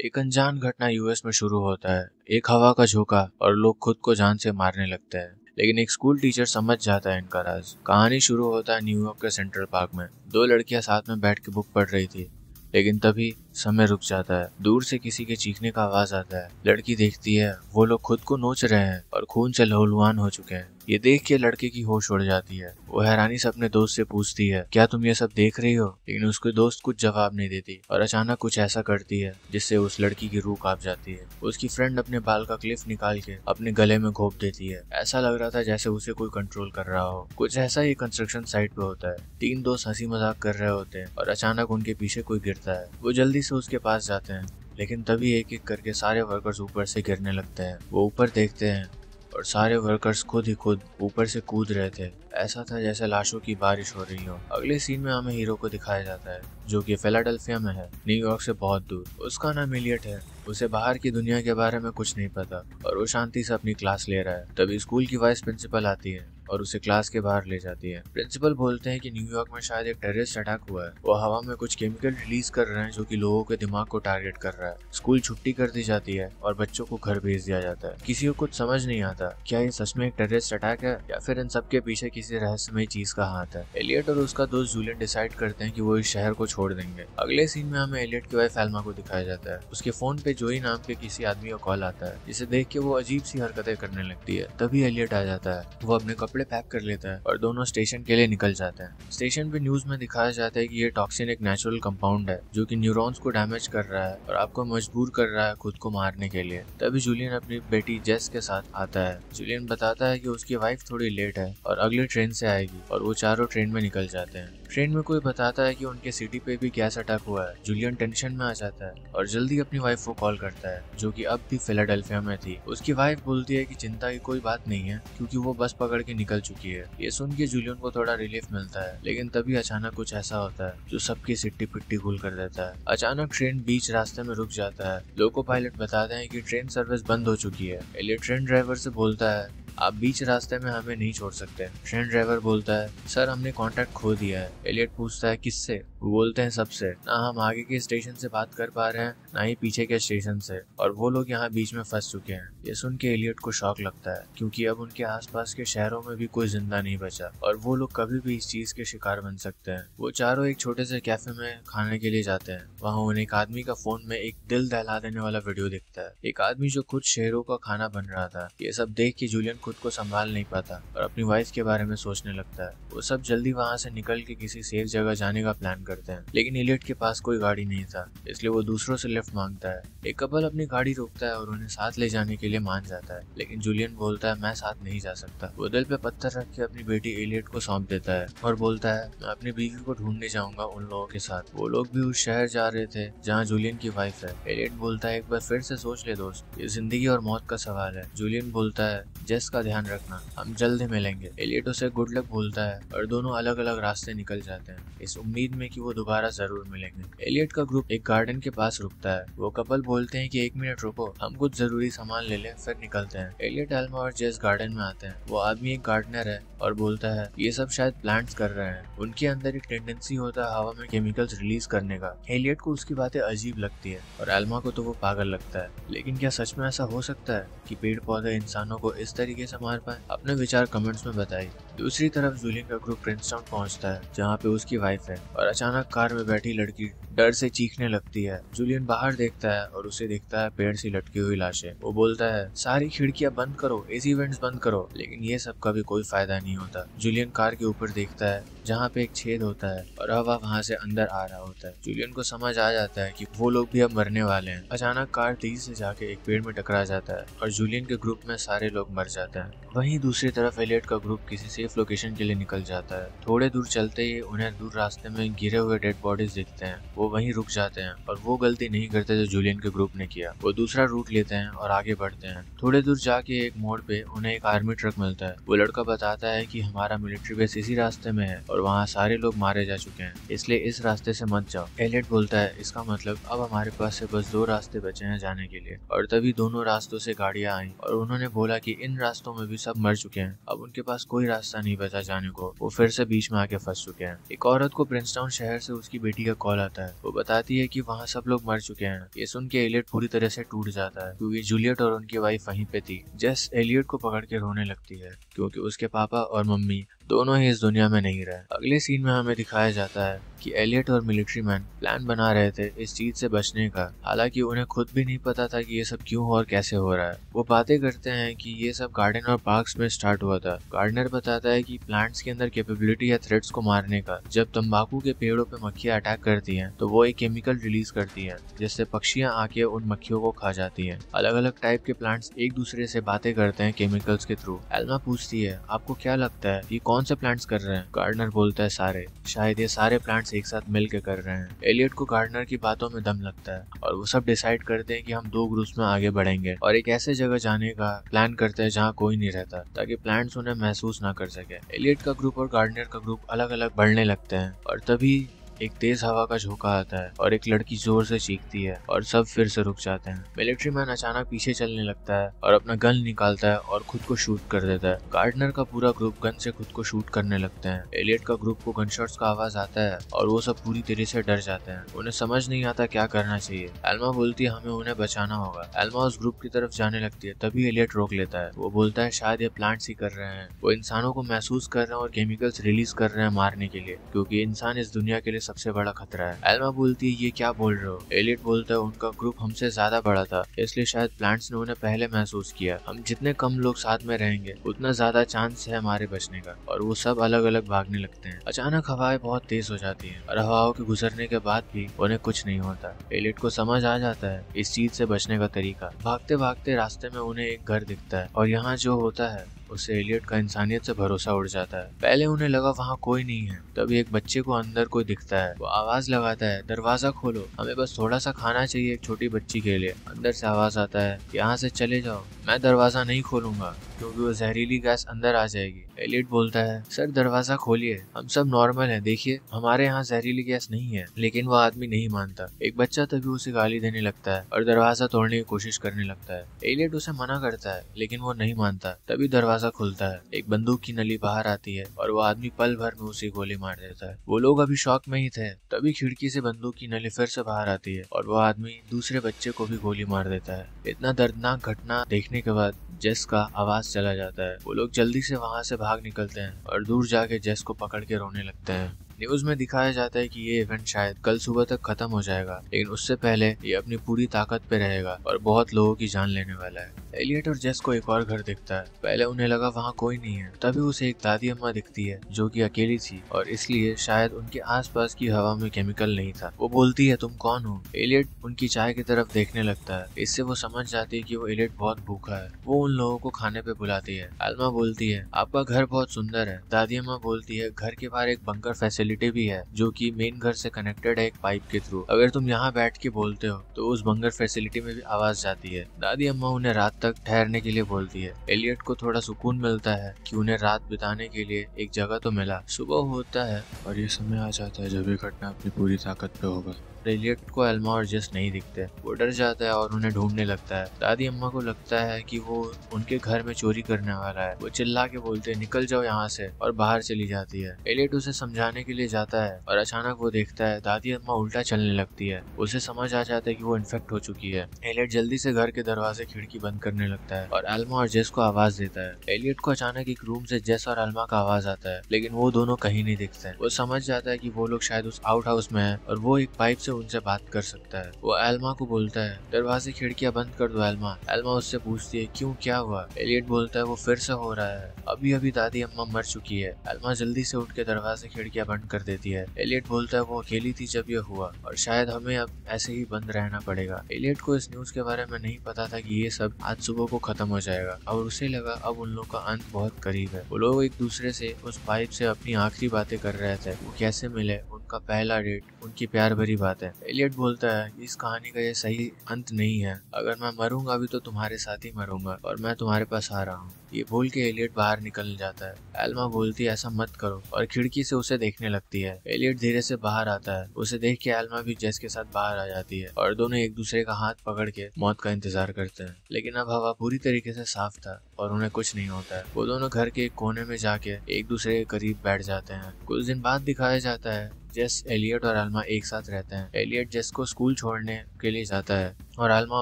एक अनजान घटना यूएस में शुरू होता है। एक हवा का झोंका और लोग खुद को जान से मारने लगते हैं, लेकिन एक स्कूल टीचर समझ जाता है इनका राज। कहानी शुरू होता है न्यूयॉर्क के सेंट्रल पार्क में। दो लड़कियां साथ में बैठ के बुक पढ़ रही थी, लेकिन तभी समय रुक जाता है। दूर से किसी के चीखने का आवाज आता है। लड़की देखती है, वो लोग खुद को नोच रहे हैं और खून से लहूलुहान हो चुके हैं। ये देख के लड़के की होश उड़ जाती है। वो हैरानी से अपने दोस्त से पूछती है, क्या तुम ये सब देख रही हो? लेकिन उसके दोस्त कुछ जवाब नहीं देती और अचानक कुछ ऐसा करती है जिससे उस लड़की की रूह कांप जाती है। उसकी फ्रेंड अपने बाल का क्लिप निकाल के अपने गले में घोंप देती है। ऐसा लग रहा था जैसे उसे कोई कंट्रोल कर रहा हो। कुछ ऐसा ही कंस्ट्रक्शन साइट पे होता है। तीन दोस्त हंसी मजाक कर रहे होते हैं और अचानक उनके पीछे कोई गिरता है। वो जल्दी से उसके पास जाते हैं, लेकिन तभी एक एक करके सारे वर्कर्स ऊपर से गिरने लगते हैं। वो ऊपर देखते हैं और सारे वर्कर्स खुद ही खुद ऊपर से कूद रहे थे। ऐसा था जैसे लाशों की बारिश हो रही हो। अगले सीन में हमें हीरो को दिखाया जाता है, जो कि फिलाडेल्फिया में है, न्यूयॉर्क से बहुत दूर। उसका नाम एलियट है। उसे बाहर की दुनिया के बारे में कुछ नहीं पता और वो शांति से अपनी क्लास ले रहा है। तभी स्कूल की वाइस प्रिंसिपल आती है और उसे क्लास के बाहर ले जाती है। प्रिंसिपल बोलते हैं कि न्यूयॉर्क में शायद एक टेररिस्ट अटैक हुआ है। वो हवा में कुछ केमिकल रिलीज कर रहे हैं जो कि लोगों के दिमाग को टारगेट कर रहा है। स्कूल छुट्टी कर दी जाती है और बच्चों को घर भेज दिया जाता है। किसी को कुछ समझ नहीं आता, क्या ये सच में एक टेररिस्ट अटैक है या फिर इन सबके पीछे किसी रहस्यमय चीज का हाथ है। एलियट और उसका दोस्त जूलियन डिसाइड करते हैं कि वो इस शहर को छोड़ देंगे। अगले सीन में हमें एलियट की वाइफ एल्मा को दिखाया जाता है। उसके फोन पे जोई नाम के किसी आदमी का कॉल आता है, जिसे देख के वो अजीब सी हरकतें करने लगती है। तभी एलियट आ जाता है। वो अपने कपड़े पैक कर लेता है और दोनों स्टेशन के लिए निकल जाते हैं। स्टेशन पे न्यूज में दिखाया जाता है कि ये टॉक्सिन एक नेचुरल कंपाउंड है जो कि न्यूरॉन्स को डैमेज कर रहा है और आपको मजबूर कर रहा है खुद को मारने के लिए। तभी जूलियन अपनी बेटी जेस के साथ आता है। जूलियन बताता है कि उसकी वाइफ थोड़ी लेट है और अगली ट्रेन से आएगी और वो चारों ट्रेन में निकल जाते हैं। ट्रेन में कोई बताता है कि उनके सिटी पे भी गैस अटैक हुआ है। जूलियन टेंशन में आ जाता है और जल्दी अपनी वाइफ को कॉल करता है, जो कि अब भी फिलाडेल्फिया में थी। उसकी वाइफ बोलती है कि चिंता की कोई बात नहीं है क्योंकि वो बस पकड़ के निकल चुकी है। ये सुन के जूलियन को थोड़ा रिलीफ मिलता है, लेकिन तभी अचानक कुछ ऐसा होता है जो सबकी सिट्टी पिट्टी गुल कर देता है। अचानक ट्रेन बीच रास्ते में रुक जाता है। लोको पायलट बताते हैं कि ट्रेन सर्विस बंद हो चुकी है। एलियट ट्रेन ड्राइवर से बोलता है, आप बीच रास्ते में हमें नहीं छोड़ सकते। ट्रेन ड्राइवर बोलता है, सर हमने कांटेक्ट खो दिया है। एलियट पूछता है, किससे? वो बोलते हैं, सबसे। ना हम आगे के स्टेशन से बात कर पा रहे हैं, ना ही पीछे के स्टेशन से, और वो लोग यहाँ बीच में फंस चुके हैं। ये सुन के एलियट को शॉक लगता है क्योंकि अब उनके आसपास के शहरों में भी कोई जिंदा नहीं बचा और वो लोग कभी भी इस चीज के शिकार बन सकते हैं। वो चारों एक छोटे से कैफे में खाने के लिए जाते हैं। वहाँ उन्हें एक आदमी का फोन में एक दिल दहला देने वाला वीडियो दिखता है। एक आदमी जो खुद शेरों का खाना बन रहा था। ये सब देख के जूलियन खुद को संभाल नहीं पाता और अपनी वाइफ के बारे में सोचने लगता है। वो सब जल्दी वहाँ से निकल के किसी सेफ जगह जाने का प्लान करते हैं, लेकिन एलियट के पास कोई गाड़ी नहीं था, इसलिए वो दूसरों से लिफ्ट मांगता है। एक कपल अपनी गाड़ी रोकता है और उन्हें साथ ले जाने के लिए मान जाता है, लेकिन जूलियन बोलता है, मैं साथ नहीं जा सकता। वो दिल पे पत्थर रख के अपनी बेटी एलियट को सौंप देता है और बोलता है, मैं अपनी बीवी को ढूंढने जाऊंगा उन लोगों के साथ। वो लोग भी उस शहर जा रहे थे जहाँ जूलियन की वाइफ है। एलियट बोलता है, एक बार फिर से सोच ले दोस्त, ये जिंदगी और मौत का सवाल है। जूलियन बोलता है, जेस का ध्यान रखना, हम जल्द ही मिलेंगे। एलियट उसे गुड लक बोलता है और दोनों अलग अलग रास्ते निकल जाते हैं, इस उम्मीद में कि वो दोबारा जरूर मिलेंगे। एलियट का ग्रुप एक गार्डन के पास रुकता है। वो कपल बोलते हैं कि 1 मिनट रुको, हम कुछ जरूरी सामान ले लें फिर निकलते हैं। एलियट, एल्मा और जेस गार्डन में आते हैं। वो आदमी एक गार्डनर है और बोलता है, ये सब शायद प्लांट्स कर रहे हैं। उनके अंदर एक टेंडेंसी होता है हवा में केमिकल्स रिलीज करने का। एलियट को उसकी बातें अजीब लगती है और एल्मा को तो वो पागल लगता है, लेकिन क्या सच में ऐसा हो सकता है कि पेड़ पौधे इंसानों को इस तरीके से मार पाए? अपने विचार कमेंट्स में बताइए। दूसरी तरफ जूलियन का ग्रुप प्रिंसटाउन पहुंचता है जहाँ पे उसकी वाइफ है और अचानक कार में बैठी लड़की डर से चीखने लगती है। जूलियन बाहर देखता है और उसे दिखता है पेड़ से लटकी हुई लाशें। वो बोलता है, सारी खिड़कियां बंद करो, एसी वेंट्स बंद करो, लेकिन ये सब का भी कोई फायदा नहीं होता। जूलियन कार के ऊपर देखता है जहाँ पे एक छेद होता है और हवा वहाँ से अंदर आ रहा होता है। जूलियन को समझ आ जाता है कि वो लोग भी अब मरने वाले हैं। अचानक कार तेजी से जाके एक पेड़ में टकरा जाता है और जूलियन के ग्रुप में सारे लोग मर जाते हैं। वहीं दूसरी तरफ एलियट का ग्रुप किसी सेफ लोकेशन के लिए निकल जाता है। थोड़े दूर चलते ही उन्हें दूर रास्ते में गिरे हुए डेड बॉडीज दिखते हैं। वो वहीं रुक जाते हैं और वो गलती नहीं करते जो जूलियन के ग्रुप ने किया। वो दूसरा रूट लेते हैं और आगे बढ़ते हैं। थोड़े दूर जाके एक मोड़ पे उन्हें एक आर्मी ट्रक मिलता है। वो लड़का बताता है कि हमारा मिलिट्री बेस इसी रास्ते में है और वहाँ सारे लोग मारे जा चुके हैं, इसलिए इस रास्ते से मत जाओ। एलियट बोलता है, इसका मतलब अब हमारे पास से बस 2 रास्ते बचे हैं जाने के लिए। और तभी दोनों रास्तों से गाड़ियां आई और उन्होंने बोला कि इन रास्तों में भी सब मर चुके हैं, अब उनके पास कोई रास्ता नहीं बचा जाने को। वो फिर से बीच में आके फंस चुके हैं। एक औरत को प्रिंसटाउन शहर शहर से उसकी बेटी का कॉल आता है। वो बताती है कि वहाँ सब लोग मर चुके हैं। ये सुन के एलियट पूरी तरह से टूट जाता है क्योंकि जूलियट और उनकी वाइफ वहीं पे थी। जेस एलियट को पकड़ के रोने लगती है क्योंकि उसके पापा और मम्मी दोनों ही इस दुनिया में नहीं रहे। अगले सीन में हमें दिखाया जाता है कि एलियट और मिलिट्री मैन प्लान बना रहे थे इस चीज से बचने का। हालांकि उन्हें खुद भी नहीं पता था कि ये सब क्यों और कैसे हो रहा है। वो बातें करते हैं कि ये सब गार्डन और पार्क्स में स्टार्ट हुआ था। गार्डनर बताता है कि प्लांट्स के अंदर कैपेबिलिटी है थ्रेट्स को मारने का। जब तंबाकू के पेड़ों पे मक्खियां अटैक करती हैं तो वो एक केमिकल रिलीज करती हैं जिससे पक्षियां आके उन मक्खियों को खा जाती हैं। अलग अलग टाइप के प्लांट्स एक दूसरे से बातें करते हैं केमिकल्स के थ्रू। एल्मा पूछती है आपको क्या लगता है ये कौन से प्लांट्स कर रहे हैं? गार्डनर बोलता है सारे। शायद ये सारे प्लांट्स एक साथ मिलकर कर रहे हैं। एलियट को गार्डनर की बातों में दम लगता है और वो सब डिसाइड करते हैं कि हम 2 ग्रुप्स में आगे बढ़ेंगे और एक ऐसे जगह जाने का प्लान करते हैं जहाँ कोई नहीं रहता ताकि प्लांट्स उन्हें महसूस ना कर सके। एलियट का ग्रुप और गार्डनर का ग्रुप अलग अलग बढ़ने लगते हैं और तभी एक तेज हवा का झोंका आता है और एक लड़की जोर से चीखती है और सब फिर से रुक जाते हैं। मिलिट्री मैन अचानक पीछे चलने लगता है और अपना गन निकालता है और खुद को शूट कर देता है। गार्डनर का पूरा ग्रुप गन से खुद को शूट करने लगते हैं। एलियट का ग्रुप को गन शॉट्स का आवाज आता है और वो सब पूरी तरह से डर जाते हैं। उन्हें समझ नहीं आता क्या करना चाहिए। एल्मा बोलती है हमें उन्हें बचाना होगा। एल्मा उस ग्रुप की तरफ जाने लगती है तभी एलियट रोक लेता है। वो बोलता है शायद ये प्लांट्स ही कर रहे हैं। वो इंसानों को महसूस कर रहे हैं और केमिकल्स रिलीज कर रहे हैं मारने के लिए क्योंकि इंसान इस दुनिया के लिए सबसे बड़ा खतरा है। एल्मा बोलती है ये क्या बोल रहे हो? एलियट बोलता है उनका ग्रुप हमसे ज्यादा बड़ा था इसलिए शायद प्लांट्स ने उन्हें पहले महसूस किया। हम जितने कम लोग साथ में रहेंगे उतना ज्यादा चांस है हमारे बचने का। और वो सब अलग अलग भागने लगते हैं। अचानक हवाएं बहुत तेज हो जाती हैं और हवाओं के गुजरने के बाद भी उन्हें कुछ नहीं होता। एलियट को समझ आ जाता है इस चीज से बचने का तरीका। भागते भागते रास्ते में उन्हें एक घर दिखता है और यहाँ जो होता है उससे एलियट का इंसानियत से भरोसा उड़ जाता है। पहले उन्हें लगा वहाँ कोई नहीं है तभी एक बच्चे को अंदर कोई दिखता है। वो आवाज लगाता है दरवाजा खोलो, हमें बस थोड़ा सा खाना चाहिए एक छोटी बच्ची के लिए। अंदर से आवाज आता है यहाँ से चले जाओ, मैं दरवाजा नहीं खोलूंगा क्योंकि वो जहरीली गैस अंदर आ जाएगी। एलियट बोलता है सर दरवाजा खोलिए, हम सब नॉर्मल हैं, देखिए हमारे यहाँ जहरीली गैस नहीं है। लेकिन वो आदमी नहीं मानता। एक बच्चा तभी उसे गाली देने लगता है और दरवाजा तोड़ने की कोशिश करने लगता है। एलियट उसे मना करता है लेकिन वो नहीं मानता। तभी दरवाजा खुलता है, एक बंदूक की नली बाहर आती है और वो आदमी पल भर में उसे गोली मार देता है। वो लोग अभी शॉक में ही थे तभी खिड़की से बंदूक की नली फिर से बाहर आती है और वो आदमी दूसरे बच्चे को भी गोली मार देता है। इतना दर्दनाक घटना देखने के बाद जेस का आवाज चला जाता है। वो लोग जल्दी से वहाँ से भाग निकलते हैं और दूर जाके जेस को पकड़ के रोने लगते हैं। न्यूज में दिखाया जाता है कि ये इवेंट शायद कल सुबह तक खत्म हो जाएगा लेकिन उससे पहले ये अपनी पूरी ताकत पे रहेगा और बहुत लोगों की जान लेने वाला है। एलियट और जेस को एक और घर दिखता है। पहले उन्हें लगा वहाँ कोई नहीं है तभी उसे एक दादी अम्मा दिखती है जो कि अकेली थी और इसलिए शायद उनके आसपास की हवा में केमिकल नहीं था। वो बोलती है तुम कौन हो? एलियट उनकी चाय की तरफ देखने लगता है। इससे वो समझ जाती है कि वो एलियट बहुत भूखा है। वो उन लोगों को खाने पे बुलाती है। एल्मा बोलती है आपका घर बहुत सुंदर है। दादी अम्मा बोलती है घर के बाहर एक बंकर फैसिलिटी भी है जो कि मेन घर से कनेक्टेड है एक पाइप के थ्रू। अगर तुम यहाँ बैठ के बोलते हो तो उस बंकर फैसिलिटी में भी आवाज जाती है। दादी अम्मा उन्हें रात तक ठहरने के लिए बोलती है। एलियट को थोड़ा सुकून मिलता है कि उन्हें रात बिताने के लिए एक जगह तो मिला। सुबह होता है और ये समय आ जाता है जब ये घटना अपनी पूरी ताकत पे होगा। एलियट को एल्मा और जेस नहीं दिखते। वो डर जाता है और उन्हें ढूंढने लगता है। दादी अम्मा को लगता है कि वो उनके घर में चोरी करने वाला है। वो चिल्ला के बोलते हैं निकल जाओ यहाँ से और बाहर चली जाती है। एलियट उसे समझाने के लिए जाता है और अचानक वो देखता है दादी अम्मा उल्टा चलने लगती है। उसे समझ आ जाता है कि वो इन्फेक्ट हो चुकी है। एलियट जल्दी से घर के दरवाजे खिड़की बंद करने लगता है और एल्मा और जेस को आवाज देता है। एलियट को अचानक एक रूम से जेस और एल्मा का आवाज आता है लेकिन वो दोनों कहीं नहीं दिखते। वो समझ जाता है कि वो लोग शायद उस आउट हाउस में है और वो एक पाइप से उनसे बात कर सकता है। वो एल्मा को बोलता है दरवाजे खिड़कियां बंद कर दो एल्मा। एल्मा उससे पूछती है क्यों, क्या हुआ? एलियट बोलता है वो फिर से हो रहा है, अभी अभी दादी अम्मा मर चुकी है। एल्मा जल्दी से उठ के दरवाजे खिड़कियां बंद कर देती है। एलियट बोलता है वो अकेली थी जब ये हुआ और शायद हमें अब ऐसे ही बंद रहना पड़ेगा। एलियट को इस न्यूज के बारे में नहीं पता था कि ये सब आज सुबह को खत्म हो जाएगा और उसे लगा अब उन लोगों का अंत बहुत करीब है। वो लोग एक दूसरे से उस पाइप से अपनी आखिरी बातें कर रहे थे। वो कैसे मिले, उनका पहला डेट, उनकी प्यार भरी बात है। एलियट बोलता है इस कहानी का ये सही अंत नहीं है, अगर मैं मरूंगा भी तो तुम्हारे साथ ही मरूंगा और मैं तुम्हारे पास आ रहा हूँ। ये बोल के एलियट बाहर निकल जाता है। एल्मा बोलती है ऐसा मत करो और खिड़की से उसे देखने लगती है। एलियट धीरे से बाहर आता है। उसे देख के एल्मा भी जेस के साथ बाहर आ जाती है और दोनों एक दूसरे का हाथ पकड़ के मौत का इंतजार करते हैं। लेकिन अब हवा पूरी तरीके से साफ था और उन्हें कुछ नहीं होता है। वो दोनों घर के एक कोने में जाके एक दूसरे के करीब बैठ जाते हैं। कुछ दिन बाद दिखाया जाता है जेस, एलियट और आल्मा एक साथ रहते हैं। एलियट जेस को स्कूल छोड़ने के लिए जाता है और आल्मा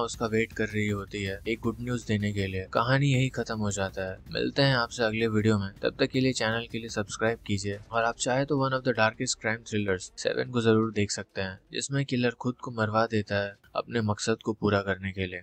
उसका वेट कर रही होती है एक गुड न्यूज देने के लिए। कहानी यही खत्म हो जाता है। मिलते हैं आपसे अगले वीडियो में, तब तक के लिए चैनल के लिए सब्सक्राइब कीजिए और आप चाहे तो one of the darkest crime thrillers 7 को जरूर देख सकते हैं, जिसमें किलर खुद को मरवा देता है अपने मकसद को पूरा करने के लिए।